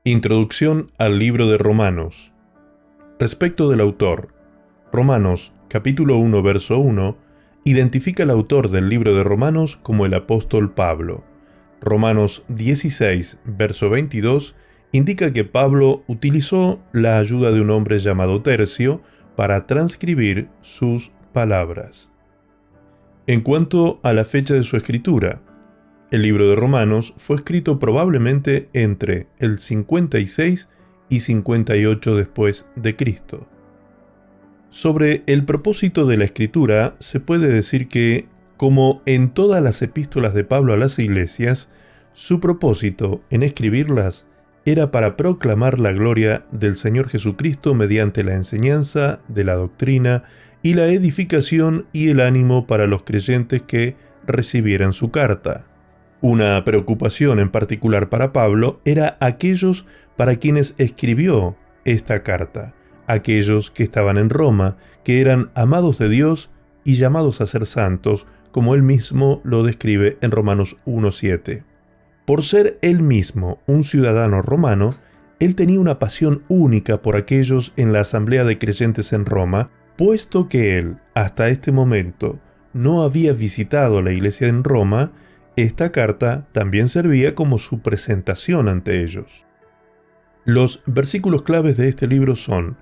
Introducción al libro de Romanos. Respecto del autor, Romanos capítulo 1 verso 1 identifica al autor del libro de Romanos como el apóstol Pablo. Romanos 16 verso 22 indica que Pablo utilizó la ayuda de un hombre llamado Tercio para transcribir sus palabras. En cuanto a la fecha de su escritura, el libro de Romanos fue escrito probablemente entre el 56 y 58 después de Cristo. Sobre el propósito de la escritura se puede decir que, como en todas las epístolas de Pablo a las iglesias, su propósito en escribirlas era para proclamar la gloria del Señor Jesucristo mediante la enseñanza de la doctrina y la edificación y el ánimo para los creyentes que recibieran su carta. Una preocupación en particular para Pablo era aquellos para quienes escribió esta carta, aquellos que estaban en Roma, que eran amados de Dios y llamados a ser santos, como él mismo lo describe en Romanos 1:7. Por ser él mismo un ciudadano romano, él tenía una pasión única por aquellos en la asamblea de creyentes en Roma, puesto que él, hasta este momento, no había visitado la iglesia en Roma. Esta carta también servía como su presentación ante ellos. Los versículos claves de este libro son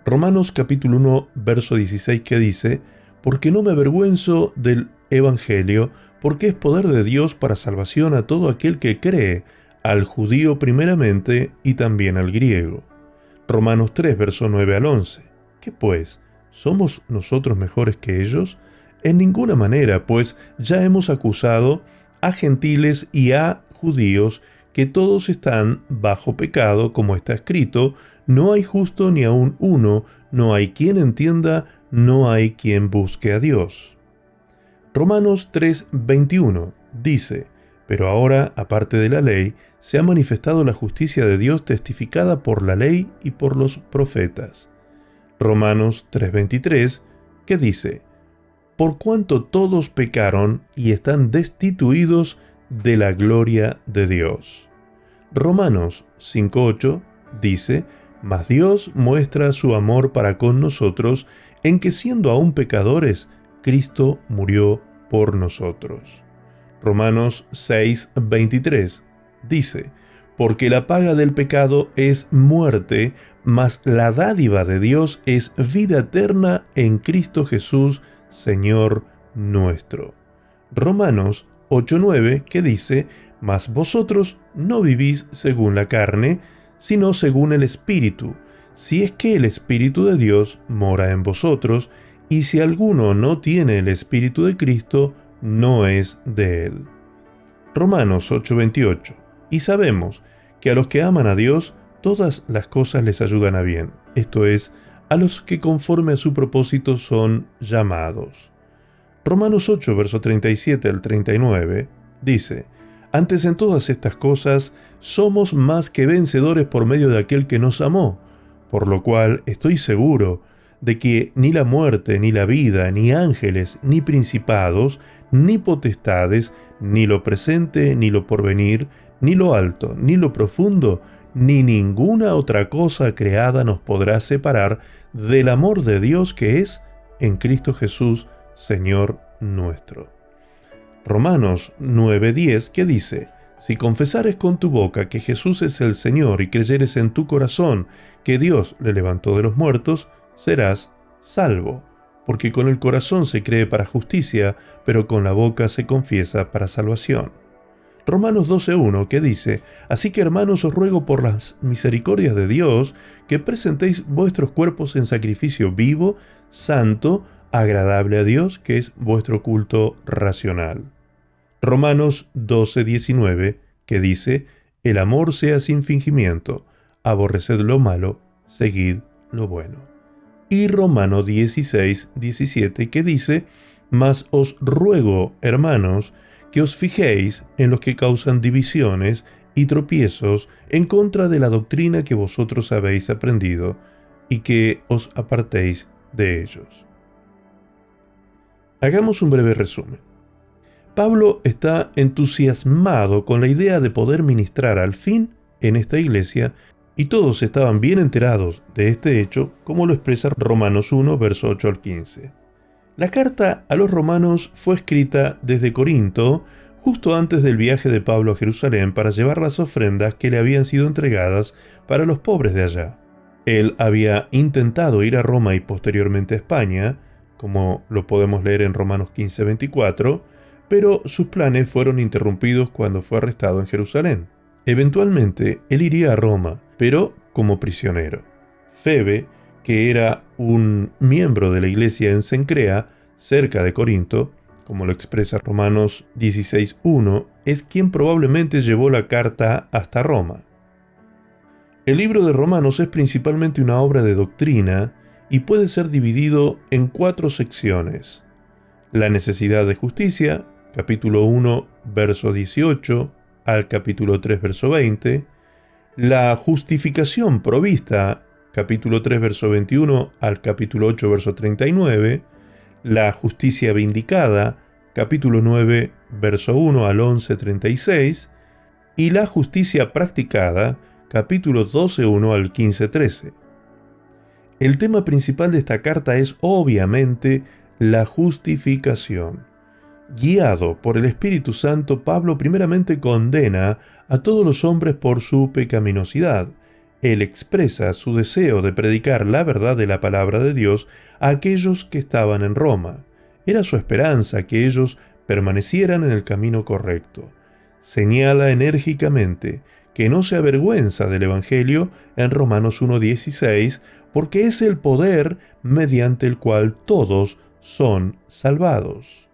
Romanos capítulo 1, verso 16, que dice: «Porque no me avergüenzo del Evangelio, porque es poder de Dios para salvación a todo aquel que cree, al judío primeramente y también al griego». Romanos 3, verso 9 al 11. ¿Qué pues? ¿Somos nosotros mejores que ellos? En ninguna manera, pues ya hemos acusado a gentiles y a judíos, que todos están bajo pecado, como está escrito: no hay justo ni aun uno, no hay quien entienda, no hay quien busque a Dios. Romanos 3:21 dice: «Pero ahora, aparte de la ley, se ha manifestado la justicia de Dios testificada por la ley y por los profetas». Romanos 3:23, que dice: «Por cuanto todos pecaron y están destituidos de la gloria de Dios». Romanos 5:8 dice: «Mas Dios muestra su amor para con nosotros, en que siendo aún pecadores, Cristo murió por nosotros». Romanos 6:23 dice: «Porque la paga del pecado es muerte, mas la dádiva de Dios es vida eterna en Cristo Jesús, Señor nuestro». Romanos 8:9, que dice: «Mas vosotros no vivís según la carne, sino según el Espíritu, si es que el Espíritu de Dios mora en vosotros, y si alguno no tiene el Espíritu de Cristo, no es de él». Romanos 8:28. «Y sabemos que a los que aman a Dios, todas las cosas les ayudan a bien, esto es, a los que conforme a su propósito son llamados». Romanos 8, verso 37 al 39, dice: «Antes en todas estas cosas somos más que vencedores por medio de aquel que nos amó, por lo cual estoy seguro de que ni la muerte, ni la vida, ni ángeles, ni principados, ni potestades, ni lo presente, ni lo porvenir, ni lo alto, ni lo profundo, ni ninguna otra cosa creada nos podrá separar del amor de Dios que es en Cristo Jesús, Señor nuestro». Romanos 9:10, que dice: «Si confesares con tu boca que Jesús es el Señor y creyeres en tu corazón que Dios le levantó de los muertos, serás salvo, porque con el corazón se cree para justicia, pero con la boca se confiesa para salvación». Romanos 12:1, que dice: «Así que, hermanos, os ruego por las misericordias de Dios que presentéis vuestros cuerpos en sacrificio vivo, santo, agradable a Dios, que es vuestro culto racional». Romanos 12:19, que dice: «El amor sea sin fingimiento, aborreced lo malo, seguid lo bueno». Y Romanos 16:17, que dice: «Mas os ruego, hermanos, que os fijéis en los que causan divisiones y tropiezos en contra de la doctrina que vosotros habéis aprendido, y que os apartéis de ellos». Hagamos un breve resumen. Pablo está entusiasmado con la idea de poder ministrar al fin en esta iglesia, y todos estaban bien enterados de este hecho, como lo expresa Romanos 1, verso 8 al 15. La carta a los romanos fue escrita desde Corinto, justo antes del viaje de Pablo a Jerusalén para llevar las ofrendas que le habían sido entregadas para los pobres de allá. Él había intentado ir a Roma y posteriormente a España, como lo podemos leer en Romanos 15:24, pero sus planes fueron interrumpidos cuando fue arrestado en Jerusalén. Eventualmente, él iría a Roma, pero como prisionero. Febe, que era un miembro de la iglesia en Cencrea, cerca de Corinto, como lo expresa Romanos 16:1, es quien probablemente llevó la carta hasta Roma. El libro de Romanos es principalmente una obra de doctrina y puede ser dividido en 4 secciones. La necesidad de justicia, capítulo 1, verso 18 al capítulo 3, verso 20. La justificación provista, capítulo 3, verso 21 al capítulo 8, verso 39. La justicia vindicada, capítulo 9, verso 1 al 11, 36. Y la justicia practicada, capítulo 12, 1 al 15, 13. El tema principal de esta carta es obviamente la justificación. Guiado por el Espíritu Santo, Pablo primeramente condena a todos los hombres por su pecaminosidad. Él expresa su deseo de predicar la verdad de la palabra de Dios a aquellos que estaban en Roma. Era su esperanza que ellos permanecieran en el camino correcto. Señala enérgicamente que no se avergüenza del Evangelio en Romanos 1:16, porque es el poder mediante el cual todos son salvados.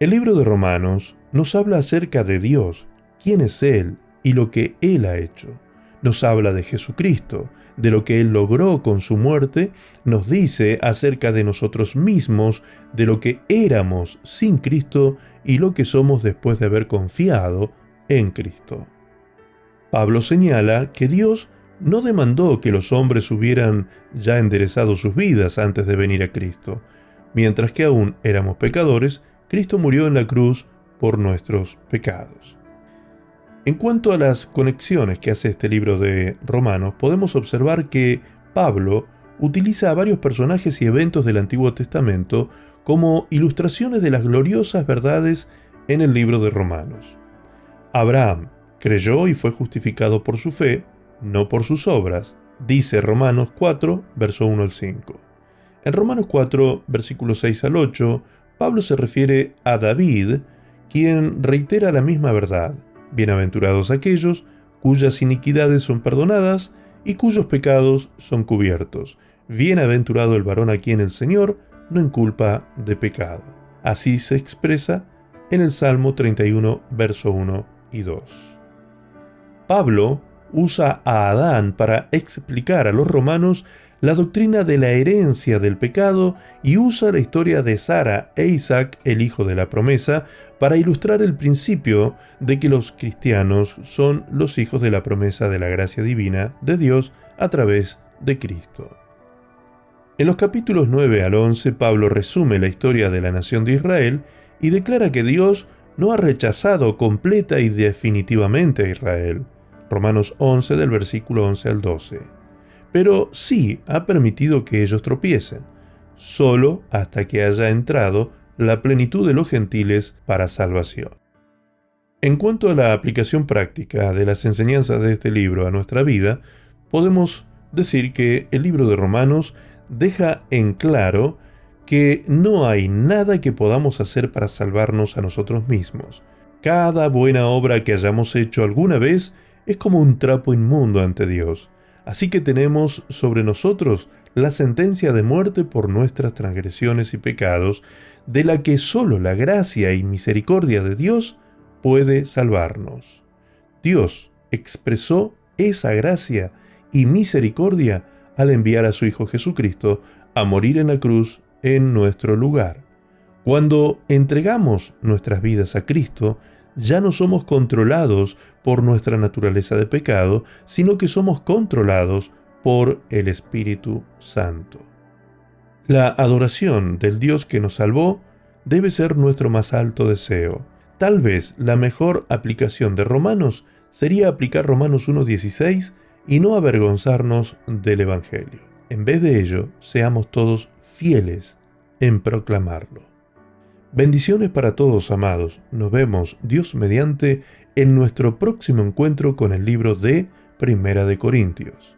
El libro de Romanos nos habla acerca de Dios, quién es Él y lo que Él ha hecho. Nos habla de Jesucristo, de lo que Él logró con su muerte, nos dice acerca de nosotros mismos, de lo que éramos sin Cristo y lo que somos después de haber confiado en Cristo. Pablo señala que Dios no demandó que los hombres hubieran ya enderezado sus vidas antes de venir a Cristo. Mientras que aún éramos pecadores, Cristo murió en la cruz por nuestros pecados. En cuanto a las conexiones que hace este libro de Romanos, podemos observar que Pablo utiliza a varios personajes y eventos del Antiguo Testamento como ilustraciones de las gloriosas verdades en el libro de Romanos. Abraham creyó y fue justificado por su fe, no por sus obras, dice Romanos 4, verso 1 al 5. En Romanos 4, versículos 6 al 8, Pablo se refiere a David, quien reitera la misma verdad. Bienaventurados aquellos cuyas iniquidades son perdonadas y cuyos pecados son cubiertos. Bienaventurado el varón a quien el Señor no inculpa de pecado. Así se expresa en el Salmo 31, verso 1 y 2. Pablo usa a Adán para explicar a los romanos la doctrina de la herencia del pecado y usa la historia de Sara e Isaac, el hijo de la promesa, para ilustrar el principio de que los cristianos son los hijos de la promesa de la gracia divina de Dios a través de Cristo. En los capítulos 9 al 11, Pablo resume la historia de la nación de Israel y declara que Dios no ha rechazado completa y definitivamente a Israel. Romanos 11 del versículo 11 al 12. Pero sí ha permitido que ellos tropiecen, solo hasta que haya entrado la plenitud de los gentiles para salvación. En cuanto a la aplicación práctica de las enseñanzas de este libro a nuestra vida, podemos decir que el libro de Romanos deja en claro que no hay nada que podamos hacer para salvarnos a nosotros mismos. Cada buena obra que hayamos hecho alguna vez es como un trapo inmundo ante Dios. Así que tenemos sobre nosotros la sentencia de muerte por nuestras transgresiones y pecados, de la que solo la gracia y misericordia de Dios puede salvarnos. Dios expresó esa gracia y misericordia al enviar a su Hijo Jesucristo a morir en la cruz en nuestro lugar. Cuando entregamos nuestras vidas a Cristo, ya no somos controlados por nuestra naturaleza de pecado, sino que somos controlados por el Espíritu Santo. La adoración del Dios que nos salvó debe ser nuestro más alto deseo. Tal vez la mejor aplicación de Romanos sería aplicar Romanos 1:16 y no avergonzarnos del Evangelio. En vez de ello, seamos todos fieles en proclamarlo. Bendiciones para todos, amados. Nos vemos, Dios mediante, en nuestro próximo encuentro con el libro de Primera de Corintios.